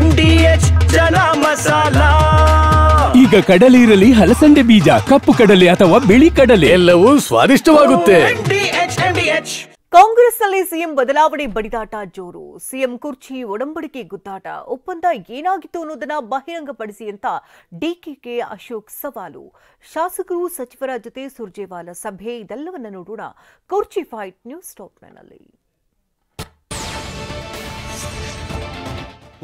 MDH ಜನ ಮಸಾಲಾ. ಈಗ ಕಡಲೆ ಇರಲಿ, ಹಲಸಂದೆ ಬೀಜ, ಕಪ್ಪು ಕಡಲೆ ಅಥವಾ ಬಿಳಿ ಕಡಲೆ, ಎಲ್ಲವೂ ಸ್ವಾದಿಷ್ಟವಾಗುತ್ತೆ. MDH. ಕಾಂಗ್ರೆಸ್ನಲ್ಲಿ ಸಿಎಂ ಬದಲಾವಣೆ ಬಡಿದಾಟ ಜೋರು. ಸಿಎಂ ಕುರ್ಚಿ ಒಡಂಬಡಿಕೆ ಗುದ್ದಾಟ. ಒಪ್ಪಂದ ಏನಾಗಿತ್ತು ಅನ್ನೋದನ್ನ ಬಹಿರಂಗಪಡಿಸಿ ಅಂತ ಡಿಕೆಗೆ ಅಶೋಕ್ ಸವಾಲು. ಶಾಸಕರು ಸಚಿವರ ಜೊತೆ ಸುರ್ಜೇವಾಲಾ ಸಭೆ, ಇದೆಲ್ಲವನ್ನ ನೋಡೋಣ ಕುರ್ಚಿ ಫೈಟ್ ನ್ಯೂಸ್ ಟಾಪ್ನಲ್ಲಿ.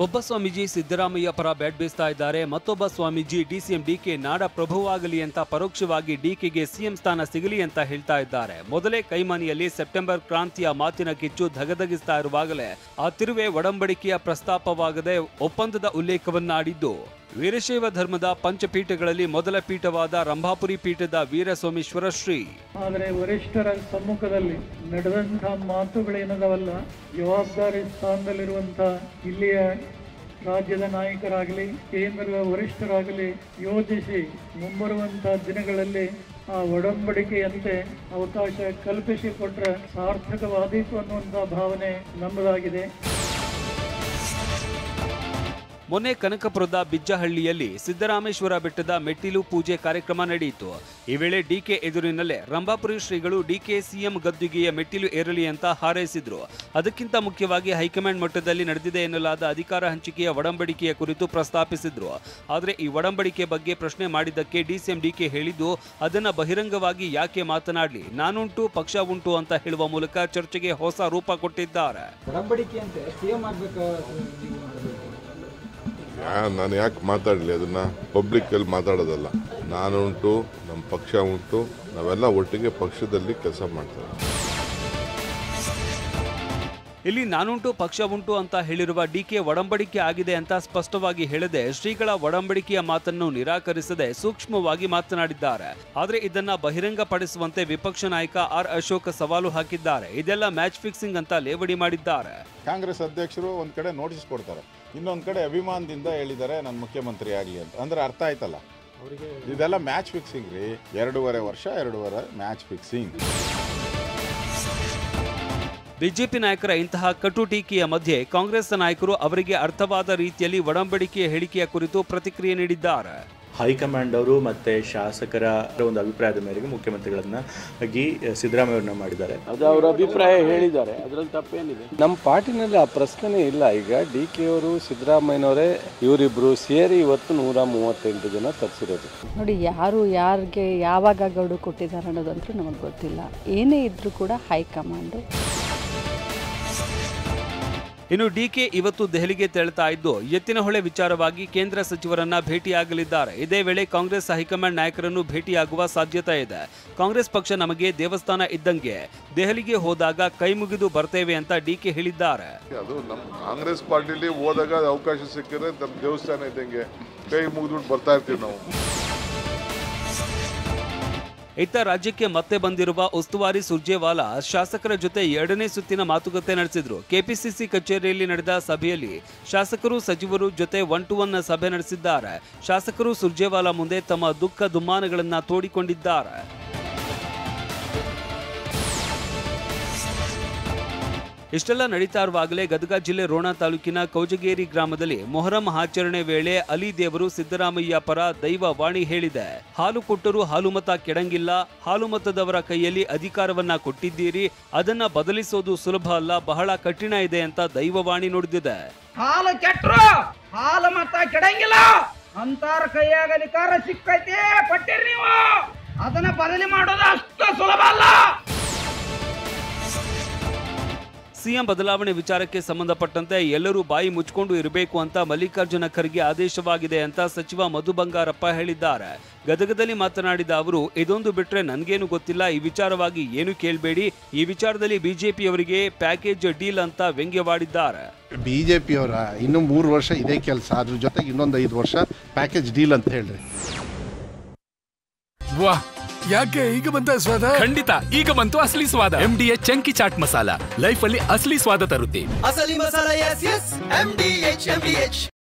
ಒಬ್ಬ ಸ್ವಾಮೀಜಿ ಸಿದ್ದರಾಮಯ್ಯ ಪರ ಬ್ಯಾಟ್ ಬೀಸ್ತಾ ಇದ್ದಾರೆ. ಮತ್ತೊಬ್ಬ ಸ್ವಾಮೀಜಿ ಡಿಸಿಎಂ ಡಿಕೆ ನಾಡ ಪ್ರಭುವಾಗಲಿ ಅಂತ ಪರೋಕ್ಷವಾಗಿ ಡಿಕೆಗೆ ಸಿಎಂ ಸ್ಥಾನ ಸಿಗಲಿ ಅಂತ ಹೇಳ್ತಾ ಇದ್ದಾರೆ. ಮೊದಲೇ ಕೈಮನಿಯಲ್ಲಿ ಸೆಪ್ಟೆಂಬರ್ ಕ್ರಾಂತಿಯ ಮಾತಿನ ಕಿಚ್ಚು ಧಗಧಗಿಸ್ತಾ ಇರುವಾಗಲೇ ಆ ತಿರುವೆ ಒಡಂಬಡಿಕೆಯ ಪ್ರಸ್ತಾಪವಾಗದೆ ಒಪ್ಪಂದದ ಉಲ್ಲೇಖವನ್ನಾಡಿದ್ದು, ವೀರಶೈವ ಧರ್ಮದ ಪಂಚಪೀಠಗಳಲ್ಲಿ ಮೊದಲ ಪೀಠವಾದ ರಂಭಾಪುರಿ ಪೀಠದ ವೀರಸೋಮೇಶ್ವರ ಶ್ರೀ. ಆದರೆ ವರಿಷ್ಠರ ಸಮ್ಮುಖದಲ್ಲಿ ನಡೆದಂತಹ ಮಾತುಗಳೇನದವಲ್ಲ, ಜವಾಬ್ದಾರಿ ಸ್ಥಾನದಲ್ಲಿರುವಂತಹ ಇಲ್ಲಿಯ ರಾಜ್ಯದ ನಾಯಕರಾಗಲಿ ಕೇಂದ್ರದ ವರಿಷ್ಠರಾಗಲಿ ಯೋಜಿಸಿ ಮುಂಬರುವಂತಹ ದಿನಗಳಲ್ಲಿ ಆ ಒಡಂಬಡಿಕೆಯಂತೆ ಅವಕಾಶ ಕಲ್ಪಿಸಿಕೊಟ್ರೆ ಸಾರ್ಥಕವಾದೀತು ಅನ್ನುವಂತಹ ಭಾವನೆ ನಮ್ಮದಾಗಿದೆ. ಮೊನ್ನೆ ಕನಕಪುರದ ಬಿಜ್ಜಹಳ್ಳಿಯಲ್ಲಿ ಸಿದ್ದರಾಮೇಶ್ವರ ಬೆಟ್ಟದ ಮೆಟ್ಟಿಲು ಪೂಜೆ ಕಾರ್ಯಕ್ರಮ ನಡೆಯಿತು. ಈ ವೇಳೆ ಡಿಕೆ ಎದುರಿನಲ್ಲೇ ರಂಭಾಪುರಿ ಶ್ರೀಗಳು ಡಿಕೆ ಸಿಎಂ ಗದ್ದುಗೆಯ ಮೆಟ್ಟಿಲು ಏರಲಿ ಅಂತ ಹಾರೈಸಿದ್ರು. ಅದಕ್ಕಿಂತ ಮುಖ್ಯವಾಗಿ ಹೈಕಮಾಂಡ್ ಮಟ್ಟದಲ್ಲಿ ನಡೆದಿದೆ ಎನ್ನಲಾದ ಅಧಿಕಾರ ಹಂಚಿಕೆಯ ಒಡಂಬಡಿಕೆಯ ಕುರಿತು ಪ್ರಸ್ತಾಪಿಸಿದ್ರು. ಆದರೆ ಈ ಒಡಂಬಡಿಕೆ ಬಗ್ಗೆ ಪ್ರಶ್ನೆ ಮಾಡಿದ್ದಕ್ಕೆ ಡಿಸಿಎಂ ಡಿಕೆ ಹೇಳಿದ್ದು, ಅದನ್ನ ಬಹಿರಂಗವಾಗಿ ಯಾಕೆ ಮಾತನಾಡಲಿ, ನಾನುಂಟು ಪಕ್ಷ ಉಂಟು ಅಂತ ಹೇಳುವ ಮೂಲಕ ಚರ್ಚೆಗೆ ಹೊಸ ರೂಪ ಕೊಟ್ಟಿದ್ದಾರೆ. ನಾನು ಯಾಕೆ ಮಾತಾಡಲಿ, ಅದನ್ನ ಪಬ್ಲಿಕ್ ಅಲ್ಲಿ ಮಾತಾಡೋದಲ್ಲ. ನಾನುಂಟು, ನಮ್ಮ ಪಕ್ಷ ಉಂಟು, ನಾವೆಲ್ಲ ಒಟ್ಟಿಗೆ ಪಕ್ಷದಲ್ಲಿ ಕೆಲಸ ಮಾಡ್ತೇವೆ. ಇಲ್ಲಿ ನಾನುಂಟು ಪಕ್ಷ ಉಂಟು ಅಂತ ಹೇಳಿರುವ ಡಿಕೆ ಒಡಂಬಡಿಕೆ ಆಗಿದೆ ಅಂತ ಸ್ಪಷ್ಟವಾಗಿ ಹೇಳದೆ ಶ್ರೀಗಳ ಒಡಂಬಡಿಕೆಯ ಮಾತನ್ನು ನಿರಾಕರಿಸದೆ ಸೂಕ್ಷ್ಮವಾಗಿ ಮಾತನಾಡಿದ್ದಾರೆ. ಆದರೆ ಇದನ್ನ ಬಹಿರಂಗಪಡಿಸುವಂತೆ ವಿಪಕ್ಷ ನಾಯಕ ಆರ್ ಅಶೋಕ್ ಸವಾಲು ಹಾಕಿದ್ದಾರೆ. ಇದೆಲ್ಲ ಮ್ಯಾಚ್ ಫಿಕ್ಸಿಂಗ್ ಅಂತ ಲೇವಡಿ ಮಾಡಿದ್ದಾರೆ. ಕಾಂಗ್ರೆಸ್ ಅಧ್ಯಕ್ಷರು ಒಂದ್ ಕಡೆ ನೋಟಿಸ್ ಕೊಡ್ತಾರೆ, ಇನ್ನೊಂದ್ ಕಡೆ ಅಭಿಮಾನದಿಂದ ಹೇಳಿದ್ದಾರೆ ನಾನು ಮುಖ್ಯಮಂತ್ರಿ ಆಗಲಿ ಅಂತ. ಅಂದ್ರೆ ಅರ್ಥ ಆಯ್ತಲ್ಲ, ಇದೆಲ್ಲ ಮ್ಯಾಚ್ ಫಿಕ್ಸಿಂಗ್ ರೀ. 2.5 ವರ್ಷ ಮ್ಯಾಚ್ ಫಿಕ್ಸಿಂಗ್. ಬಿಜೆಪಿ ನಾಯಕರ ಇಂತಹ ಕಟು ಟೀಕೆಯ ಮಧ್ಯೆ ಕಾಂಗ್ರೆಸ್ ನಾಯಕರು ಅವರಿಗೆ ಅರ್ಥವಾದ ರೀತಿಯಲ್ಲಿ ಒಡಂಬಡಿಕೆಯ ಹೇಳಿಕೆಯ ಕುರಿತು ಪ್ರತಿಕ್ರಿಯೆ ನೀಡಿದ್ದಾರೆ. ಹೈಕಮಾಂಡ್ ಅವರು ಮತ್ತು ಶಾಸಕರ ಒಂದು ಅಭಿಪ್ರಾಯದ ಮೇರೆಗೆ ಮುಖ್ಯಮಂತ್ರಿಗಳನ್ನ ಸಿದ್ದರಾಮಯ್ಯವ್ರನ್ನ ಮಾಡಿದ್ದಾರೆ. ಅದು ಅವರ ಅಭಿಪ್ರಾಯ ಹೇಳಿದ್ದಾರೆ, ಅದರಲ್ಲಿ ತಪ್ಪೇನಿದೆ. ನಮ್ಮ ಪಾರ್ಟಿನಲ್ಲಿ ಆ ಪ್ರಶ್ನೆ ಇಲ್ಲ. ಈಗ ಡಿ ಕೆ ಅವರು ಸಿದ್ದರಾಮಯ್ಯನವರೇ ಇವರಿಬ್ರು ಸೇರಿ ಇವತ್ತು 138 ಜನ ತರಿಸಿರೋದು. ನೋಡಿ, ಯಾರು ಯಾರಿಗೆ ಯಾವಾಗ ಗೌಡು ಕೊಟ್ಟಿದ್ದಾರೆ ಅನ್ನೋದಂತೂ ನಮಗೆ ಗೊತ್ತಿಲ್ಲ. ಏನೇ ಇದ್ರೂ ಕೂಡ ಹೈಕಮಾಂಡು. ಇನ್ನು ಡಿಕೆ ಇವತ್ತು ದೆಹಲಿಗೆ ತೆರಳುತ್ತಾ ಇದ್ದು ಎತ್ತಿನಹೊಳೆ ವಿಚಾರವಾಗಿ ಕೇಂದ್ರ ಸಚಿವರನ್ನ ಭೇಟಿಯಾಗಲಿದ್ದಾರೆ. ಇದೇ ವೇಳೆ ಕಾಂಗ್ರೆಸ್ ಹೈಕಮಾಂಡ್ ನಾಯಕರನ್ನು ಭೇಟಿಯಾಗುವ ಸಾಧ್ಯತೆ ಇದೆ. ಕಾಂಗ್ರೆಸ್ ಪಕ್ಷ ನಮಗೆ ದೇವಸ್ಥಾನ ಇದ್ದಂಗೆ, ದೆಹಲಿಗೆ ಹೋದಾಗ ಕೈ ಮುಗಿದು ಬರ್ತೇವೆ ಅಂತ ಡಿಕೆ ಹೇಳಿದ್ದಾರೆ. ಅದು ನಮ್ಮ ಕಾಂಗ್ರೆಸ್ ಪಾರ್ಟಿಲಿ ಹೋದಾಗ ಅವಕಾಶ ಸಿಕ್ಕಿದ್ರೆ ನಮ್ಮ ದೇವಸ್ಥಾನ ಇದ್ದಂಗೆ ಕೈ ಮುಗಿದು ಬರ್ತಾ ಇರ್ತೀವಿ ನಾವು. ಇತ್ತ ರಾಜ್ಯಕ್ಕೆ ಮತ್ತೆ ಬಂದಿರುವ ಉಸ್ತುವಾರಿ ಸುರ್ಜೇವಾಲಾ ಶಾಸಕರ ಜೊತೆ 2ನೇ ಸುತ್ತಿನ ಮಾತುಕತೆ ನಡೆಸಿದ್ರು. ಕೆಪಿಸಿಸಿ ಕಚೇರಿಯಲ್ಲಿ ನಡೆದ ಸಭೆಯಲ್ಲಿ ಶಾಸಕರು ಸಚಿವರು ಜೊತೆ 1-to-1 ಸಭೆ ನಡೆಸಿದ್ದಾರೆ. ಶಾಸಕರು ಸುರ್ಜೇವಾಲಾ ಮುಂದೆ ತಮ್ಮ ದುಃಖ ದುಮ್ಮಾನಗಳನ್ನ ತೋಡಿಕೊಂಡಿದ್ದಾರೆ. ಇಷ್ಟೆಲ್ಲ ನಡೀತಾ ಇರುವಾಗಲೇ ಗದಗ ಜಿಲ್ಲೆ ರೋಣ ತಾಲೂಕಿನ ಕೌಜಗೇರಿ ಗ್ರಾಮದಲ್ಲಿ ಮೊಹರಂ ಆಚರಣೆ ವೇಳೆ ಅಲಿ ದೇವರು ಸಿದ್ದರಾಮಯ್ಯ ಪರ ದೈವ ವಾಣಿ ಹೇಳಿದೆ. ಹಾಲು ಕೊಟ್ಟರೂ ಹಾಲು ಮತ ಕೆಡಂಗಿಲ್ಲ, ಹಾಲು ಮತದವರ ಕೈಯಲ್ಲಿ ಅಧಿಕಾರವನ್ನ ಕೊಟ್ಟಿದ್ದೀರಿ, ಅದನ್ನ ಬದಲಿಸೋದು ಸುಲಭ ಅಲ್ಲ, ಬಹಳ ಕಠಿಣ ಇದೆ ಅಂತ ದೈವವಾಣಿ ನುಡಿದಿದೆ. ಹಾಲು ಕೆಟ್ಟರು ಹಾಲು ಮತ ಕೆಡಂಗಿಲ್ಲ, ಅಂತಾರ ಕೈಯಾಗ ಅಧಿಕಾರ ಸಿಕ್ಕೈತಿ, ಕೊಟ್ಟಿರಿ ನೀವು, ಅದನ್ನ ಬದಲಿ ಮಾಡೋದು ಅಷ್ಟು ಸುಲಭ ಅಲ್ಲ. ಸಿಎಂ ಬದಲಾವಣೆ ವಿಚಾರಕ್ಕೆ ಸಂಬಂಧಪಟ್ಟಂತೆ ಎಲ್ಲರೂ ಬಾಯಿ ಮುಚ್ಚಿಕೊಂಡು ಇರಬೇಕು ಅಂತ ಮಲ್ಲಿಕಾರ್ಜುನ ಖರ್ಗೆ ಆದೇಶವಾಗಿದೆ ಅಂತ ಸಚಿವ ಮಧು ಬಂಗಾರಪ್ಪ ಹೇಳಿದ್ದಾರೆ. ಗದಗದಲ್ಲಿ ಮಾತನಾಡಿದ ಅವರು, ಇದೊಂದು ಬಿಟ್ರೆ ನನ್ಗೇನು ಗೊತ್ತಿಲ್ಲ, ಈ ವಿಚಾರವಾಗಿ ಏನು ಕೇಳಬೇಡಿ, ಈ ವಿಚಾರದಲ್ಲಿ ಬಿಜೆಪಿಯವರಿಗೆ ಪ್ಯಾಕೇಜ್ ಡೀಲ್ ಅಂತ ವ್ಯಂಗ್ಯವಾಡಿದ್ದಾರೆ. ಬಿಜೆಪಿಯವರ ಇನ್ನು 3 ವರ್ಷ ಇದೇ ಕೆಲಸ, ಅದ್ರ ಜೊತೆಗೆ ಇನ್ನೊಂದು 5 ವರ್ಷ ಪ್ಯಾಕೇಜ್ ಡೀಲ್ ಅಂತ ಹೇಳ್ರಿ. ವಾಹ್, ಯಾಕೆ ಈಗ ಬಂತ ಸ್ವಾದ? ಖಂಡಿತ ಈಗ ಬಂತು ಅಸಲಿ ಸ್ವಾದ. MDH chunky chaat masala life ಅಲ್ಲಿ ಅಸಲಿ ಸ್ವಾದ ತರುತ್ತೆ. ಅಸಲಿ ಮಸಾಲ, ಎಸ್ ಎಸ್ MDH.